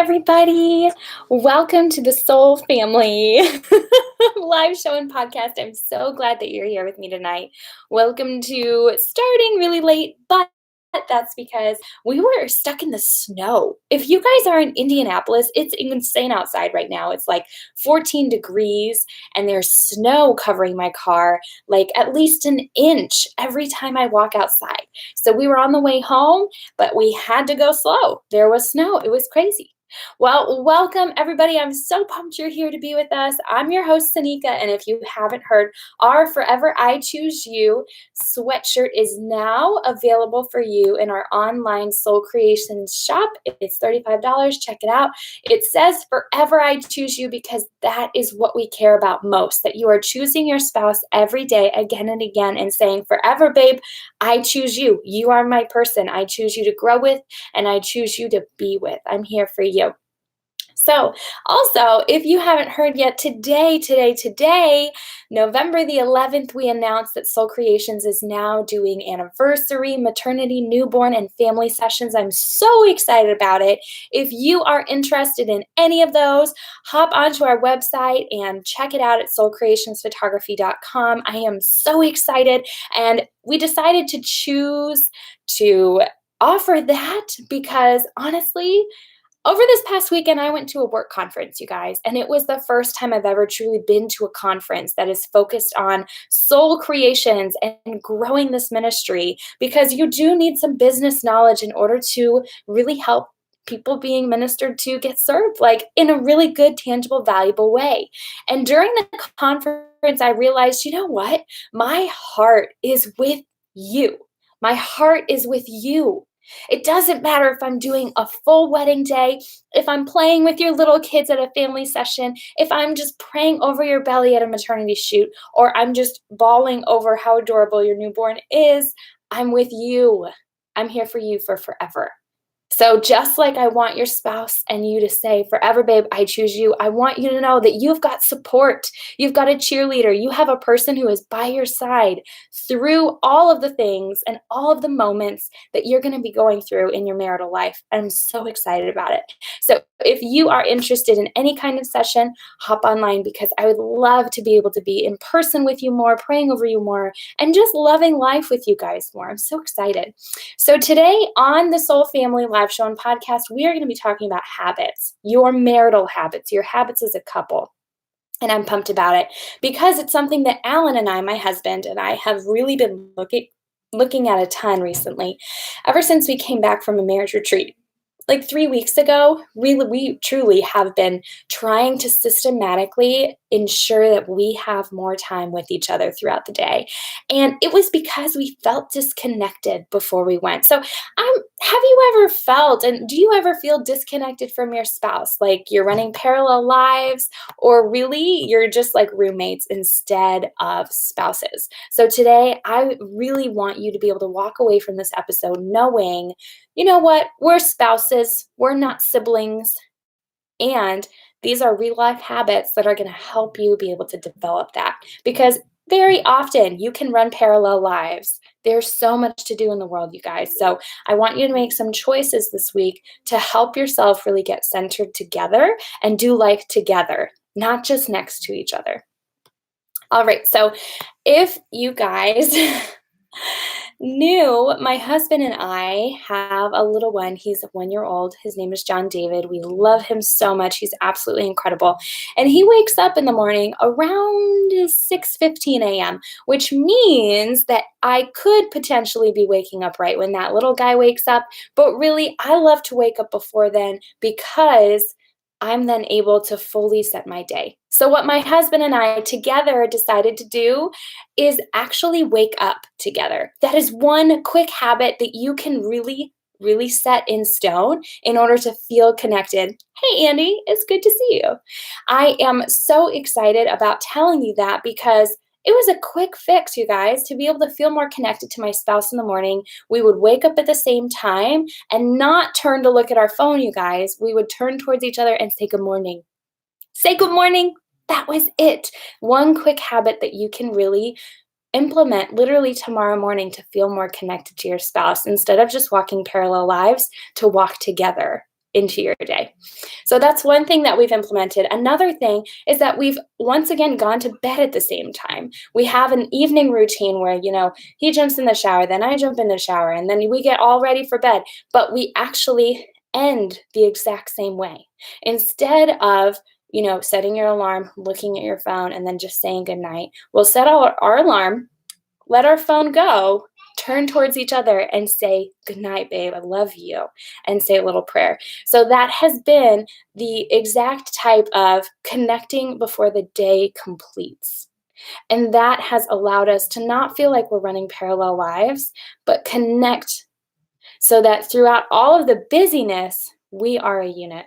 everybody. Welcome to the Soul Family live show and podcast. I'm so glad that you're here with me tonight. Welcome to starting really late, but that's because we were stuck in the snow. If you guys are in Indianapolis, it's insane outside right now. It's like 14 degrees and there's snow covering my car, like at least an inch every time I walk outside. So we were on the way home, but we had to go slow. There was snow. It was crazy. Well, welcome everybody. I'm so pumped you're here to be with us. I'm your host, Sinikka, and if you haven't heard, our Forever I Choose You sweatshirt is now available for you in our online Soul Creations shop. It's $35. Check it out. It says Forever I Choose You because that is what we care about most, that you are choosing your spouse every day again and again and saying, forever, babe, I choose you. You are my person. I choose you to grow with, and I choose you to be with. I'm here for you. So also, if you haven't heard yet, today, November the 11th, we announced that Soul Creations is now doing anniversary, maternity, newborn, and family sessions. I'm so excited about it. If you are interested in any of those, hop onto our website and check it out at soulcreationsphotography.com. I am so excited, and we decided to choose to offer that because honestly, over this past weekend, I went to a work conference, you guys, and it was the first time I've ever truly been to a conference that is focused on soul creations and growing this ministry, because you do need some business knowledge in order to really help people being ministered to get served, like in a really good, tangible, valuable way. And during the conference, I realized, you know what? My heart is with you. My heart is with you. It doesn't matter if I'm doing a full wedding day, if I'm playing with your little kids at a family session, if I'm just praying over your belly at a maternity shoot, or I'm just bawling over how adorable your newborn is. I'm with you. I'm here for you for forever. So just like I want your spouse and you to say, forever, babe, I choose you, I want you to know that you've got support. You've got a cheerleader. You have a person who is by your side through all of the things and all of the moments that you're going to be going through in your marital life. I'm so excited about it. So if you are interested in any kind of session, hop online, because I would love to be able to be in person with you more, praying over you more, and just loving life with you guys more. I'm so excited. So today on the Soul Family Live Show and Podcast, we are going to be talking about habits, your marital habits, your habits as a couple. And I'm pumped about it because it's something that Alan and I, my husband, and I have really been looking at a ton recently, ever since we came back from a marriage retreat. Like 3 weeks ago, we truly have been trying to systematically ensure that we have more time with each other throughout the day. And it was because we felt disconnected before we went. So have you ever felt, and do you ever feel disconnected from your spouse? Like you're running parallel lives, or really you're just like roommates instead of spouses? So today, I really want you to be able to walk away from this episode knowing, you know what, we're spouses, we're not siblings, and these are real life habits that are going to help you be able to develop that. Because very often you can run parallel lives. There's so much to do in the world, you guys. So I want you to make some choices this week to help yourself really get centered together and do life together, not just next to each other. All right, so if you guys knew, my husband and I have a little one. He's 1 year old. His name is John David. We love him so much. He's absolutely incredible. And he wakes up in the morning around 6:15 a.m., which means that I could potentially be waking up right when that little guy wakes up. But really, I love to wake up before then because I'm then able to fully set my day. So what my husband and I together decided to do is actually wake up together. That is one quick habit that you can really set in stone in order to feel connected. Hey, Andy, it's good to see you. I am so excited about telling you that because it was a quick fix, you guys, to be able to feel more connected to my spouse in the morning. We would wake up at the same time and not turn to look at our phone, you guys. We would turn towards each other and say good morning. Say good morning. That was it. One quick habit that you can really implement literally tomorrow morning to feel more connected to your spouse instead of just walking parallel lives, to walk together into your day. So that's one thing that we've implemented. Another thing is that we've once again gone to bed at the same time. We have an evening routine where, he jumps in the shower, then I jump in the shower, and then we get all ready for bed. But we actually end the exact same way. Instead of setting your alarm, looking at your phone, and then just saying goodnight, we'll set our alarm, let our phone go, turn towards each other and say, good night, babe, I love you, and say a little prayer. So that has been the exact type of connecting before the day completes. And that has allowed us to not feel like we're running parallel lives, but connect so that throughout all of the busyness, we are a unit.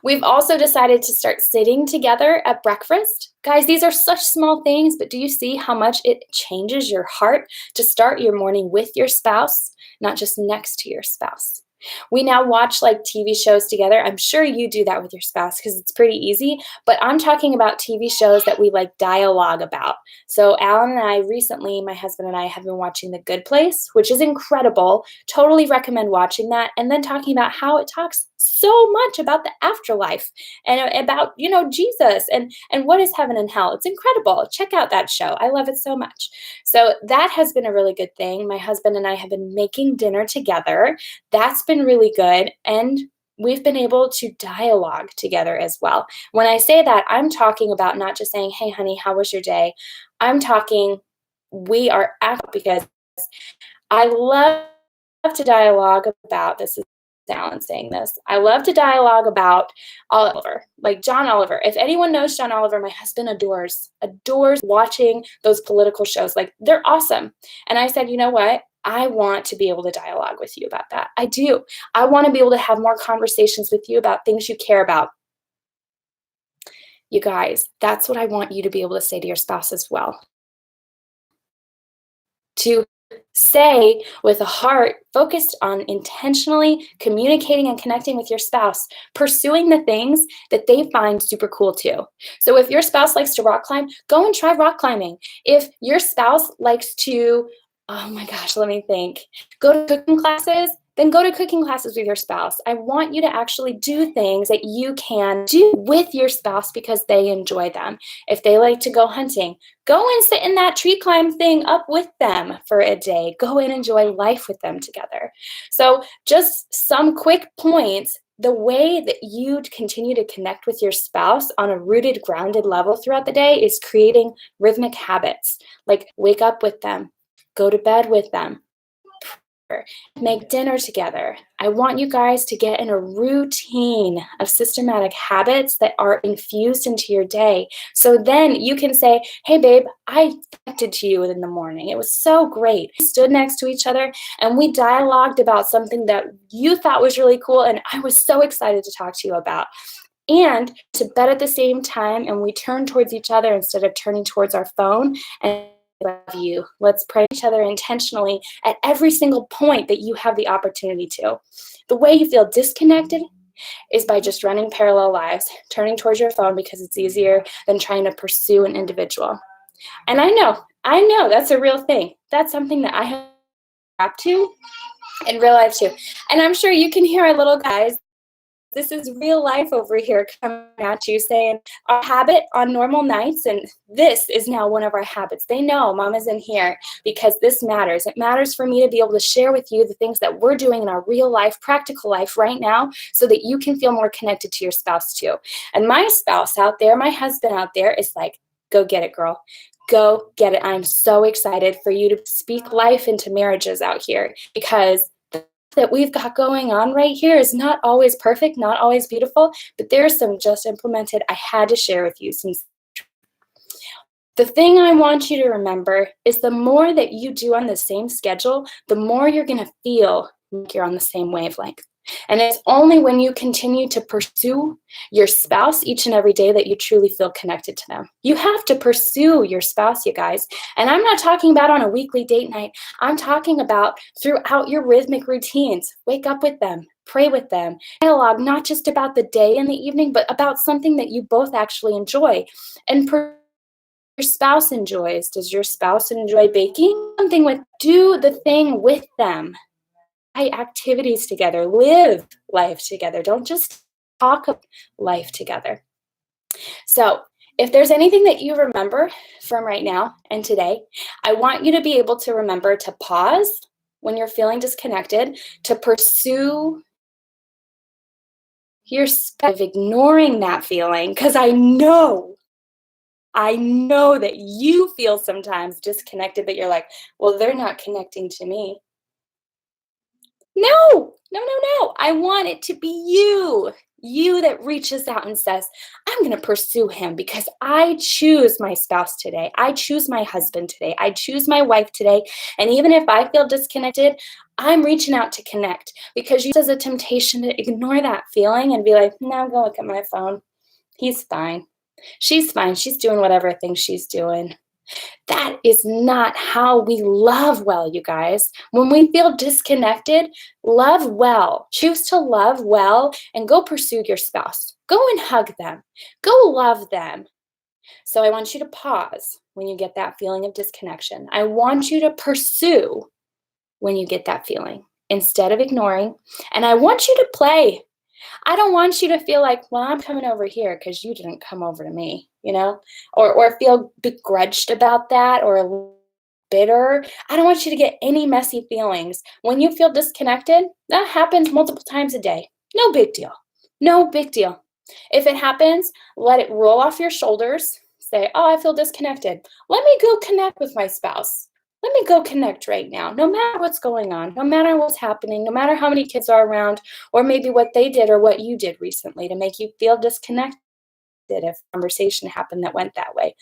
We've also decided to start sitting together at breakfast. Guys, these are such small things, but do you see how much it changes your heart to start your morning with your spouse, not just next to your spouse? We now watch like TV shows together. I'm sure you do that with your spouse because it's pretty easy, but I'm talking about TV shows that we like dialogue about. So Alan and I recently, my husband and I have been watching The Good Place, which is incredible. Totally recommend watching that. And then talking about how it talks so much about the afterlife and about, Jesus and what is heaven and hell. It's incredible. Check out that show. I love it so much. So that has been a really good thing. My husband and I have been making dinner together. That's been really good. And we've been able to dialogue together as well. When I say that, I'm talking about not just saying, hey, honey, how was your day? I'm talking, we are active because I love to dialogue about, this is Alan saying this, I love to dialogue about Oliver, like John Oliver. If anyone knows John Oliver, my husband adores watching those political shows. Like, they're awesome. And I said, you know what? I want to be able to dialogue with you about that. I do. I want to be able to have more conversations with you about things you care about. You guys, that's what I want you to be able to say to your spouse as well. To say with a heart focused on intentionally communicating and connecting with your spouse, pursuing the things that they find super cool too. So if your spouse likes to rock climb, go and try rock climbing. If your spouse likes to, oh my gosh, let me think, go to cooking classes, then go to cooking classes with your spouse. I want you to actually do things that you can do with your spouse because they enjoy them. If they like to go hunting, go and sit in that tree climb thing up with them for a day. Go and enjoy life with them together. So just some quick points. The way that you continue to connect with your spouse on a rooted, grounded level throughout the day is creating rhythmic habits, like wake up with them, go to bed with them, make dinner together. I want you guys to get in a routine of systematic habits that are infused into your day. So then you can say, hey, babe, I connected to you in the morning. It was so great. We stood next to each other and we dialogued about something that you thought was really cool. And I was so excited to talk to you about. And to bed at the same time, and we turn towards each other instead of turning towards our phone and love you. Let's pray each other intentionally at every single point that you have the opportunity to. The way you feel disconnected is by just running parallel lives, turning towards your phone because it's easier than trying to pursue an individual. And I know that's a real thing. That's something that I have up to in real life too. And I'm sure you can hear our little guys. This is real life over here coming at you saying our habit on normal nights, and this is now one of our habits. They know Mama's in here because this matters. It matters for me to be able to share with you the things that we're doing in our real life, practical life right now so that you can feel more connected to your spouse too. And my spouse out there, my husband out there is like, go get it, girl. Go get it. I'm so excited for you to speak life into marriages out here because that we've got going on right here is not always perfect, not always beautiful, but there's some just implemented I had to share with you. Since the thing I want you to remember is the more that you do on the same schedule, the more you're going to feel like you're on the same wavelength. And it's only when you continue to pursue your spouse each and every day that you truly feel connected to them. You have to pursue your spouse, you guys. And I'm not talking about on a weekly date night. I'm talking about throughout your rhythmic routines. Wake up with them. Pray with them. Dialogue, not just about the day and the evening, but about something that you both actually enjoy. And your spouse enjoys. Does your spouse enjoy baking? Do the thing with them. activities together, live life together. Don't just talk about life together. So, if there's anything that you remember from right now and today, I want you to be able to remember to pause when you're feeling disconnected, to pursue your of ignoring that feeling, because I know that you feel sometimes disconnected, but you're like, well, they're not connecting to me. No, no, no, no. I want it to be you that reaches out and says, I'm going to pursue him because I choose my spouse today. I choose my husband today. I choose my wife today. And even if I feel disconnected, I'm reaching out to connect, because you has a temptation to ignore that feeling and be like, no, go look at my phone. He's fine. She's fine. She's doing whatever thing she's doing. That is not how we love well, you guys. When we feel disconnected, love well. Choose to love well and go pursue your spouse. Go and hug them. Go love them. So I want you to pause when you get that feeling of disconnection. I want you to pursue when you get that feeling instead of ignoring. And I want you to play. I don't want you to feel like, well, I'm coming over here because you didn't come over to me, or feel begrudged about that or bitter. I don't want you to get any messy feelings. When you feel disconnected, that happens multiple times a day. No big deal. No big deal. If it happens, let it roll off your shoulders. Say, oh, I feel disconnected. Let me go connect with my spouse. Let me go connect right now, no matter what's going on, no matter what's happening, no matter how many kids are around, or maybe what they did or what you did recently to make you feel disconnected if a conversation happened that went that way.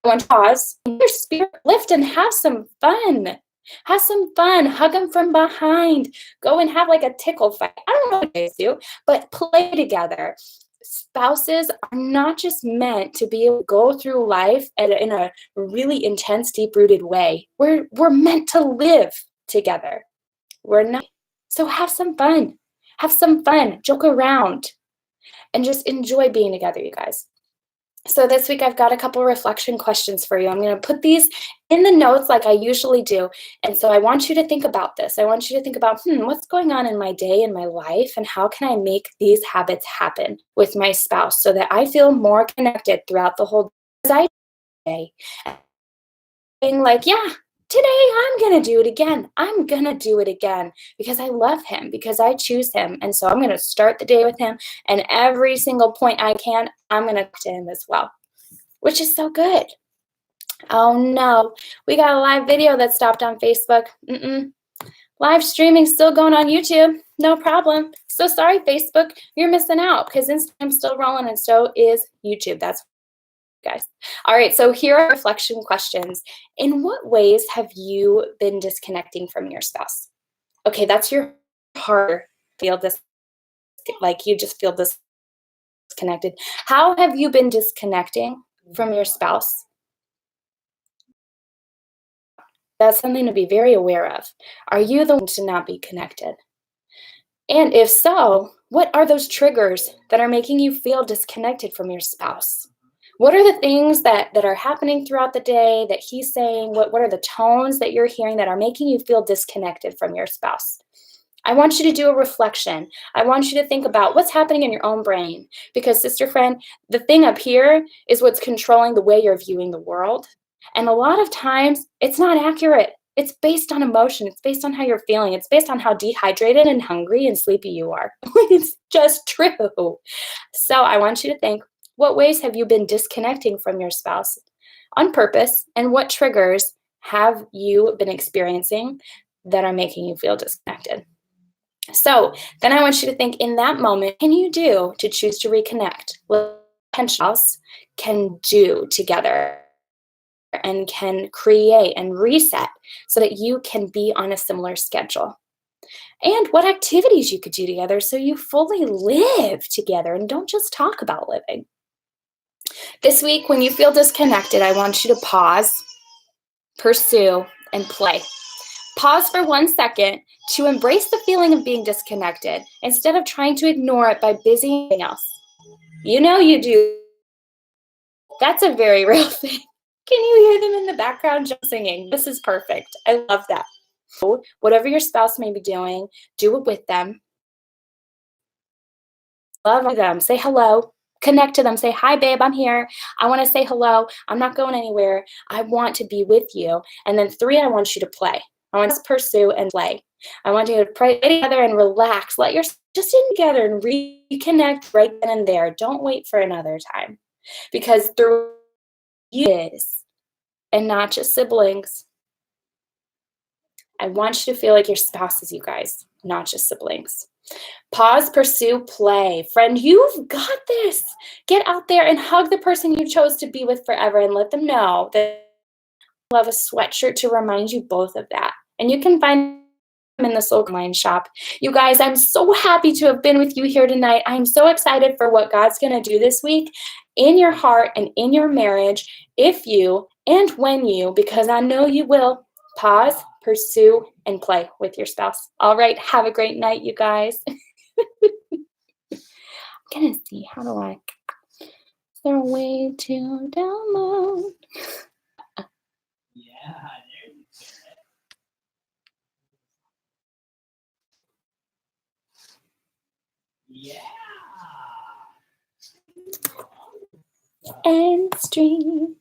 I want to pause, your spirit lift, and have some fun. Have some fun. Hug them from behind. Go and have like a tickle fight. I don't know what you guys do, but play together. Spouses are not just meant to be able to go through life in a really intense, deep-rooted way. We're meant to live together. We're not. So have some fun. Have some fun. Joke around. And just enjoy being together, you guys. So this week I've got a couple reflection questions for you. I'm going to put these in the notes like I usually do. And so I want you to think about this. I want you to think about, what's going on in my day, in my life, and how can I make these habits happen with my spouse so that I feel more connected throughout the whole day. Being like, yeah, today I'm going to do it again. I'm going to do it again because I love him, because I choose him. And so I'm going to start the day with him. And every single point I can, I'm going to talk to him as well, which is so good. Oh, no. We got a live video that stopped on Facebook. Live streaming still going on YouTube. No problem. So sorry, Facebook. You're missing out because Instagram's still rolling and so is YouTube. That's guys. All right, so here are reflection questions. In what ways have you been disconnecting from your spouse? Okay, that's your heart. Feel this, like you just feel disconnected. How have you been disconnecting from your spouse? That's something to be very aware of. Are you the one to not be connected? And if so, what are those triggers that are making you feel disconnected from your spouse? What are the things that are happening throughout the day that he's saying? What are the tones that you're hearing that are making you feel disconnected from your spouse? I want you to do a reflection. I want you to think about what's happening in your own brain. Because, sister friend, the thing up here is what's controlling the way you're viewing the world. And a lot of times, it's not accurate. It's based on emotion. It's based on how you're feeling. It's based on how dehydrated and hungry and sleepy you are. It's just true. So I want you to think, what ways have you been disconnecting from your spouse on purpose? And what triggers have you been experiencing that are making you feel disconnected? So then I want you to think, in that moment, what can you do to choose to reconnect? What else can do together and can create and reset so that you can be on a similar schedule? And what activities you could do together so you fully live together and don't just talk about living. This week, when you feel disconnected, I want you to pause, pursue, and play. Pause for 1 second to embrace the feeling of being disconnected instead of trying to ignore it by busying anything else. You know you do. That's a very real thing. Can you hear them in the background just singing? This is perfect. I love that. Whatever your spouse may be doing, do it with them. Love them. Say hello. Connect to them. Say, hi, babe, I'm here. I want to say hello. I'm not going anywhere. I want to be with you. And then 3, I want you to play. I want to pursue and play. I want you to pray together and relax. Let yourself just in together and reconnect right then and there. Don't wait for another time. Because through you and not just siblings. I want you to feel like your spouse is you guys, not just siblings. Pause, pursue, play. Friend, you've got this. Get out there and hug the person you chose to be with forever and let them know that you'll have a sweatshirt to remind you both of that. And you can find them in the Soul Online shop. You guys, I'm so happy to have been with you here tonight. I'm so excited for what God's going to do this week in your heart and in your marriage, if you and when you, because I know you will, pause, pursue, and play with your spouse. All right, have a great night, you guys. I'm gonna see, how do I, is there a way to download? Yeah, there you go. Yeah. And stream.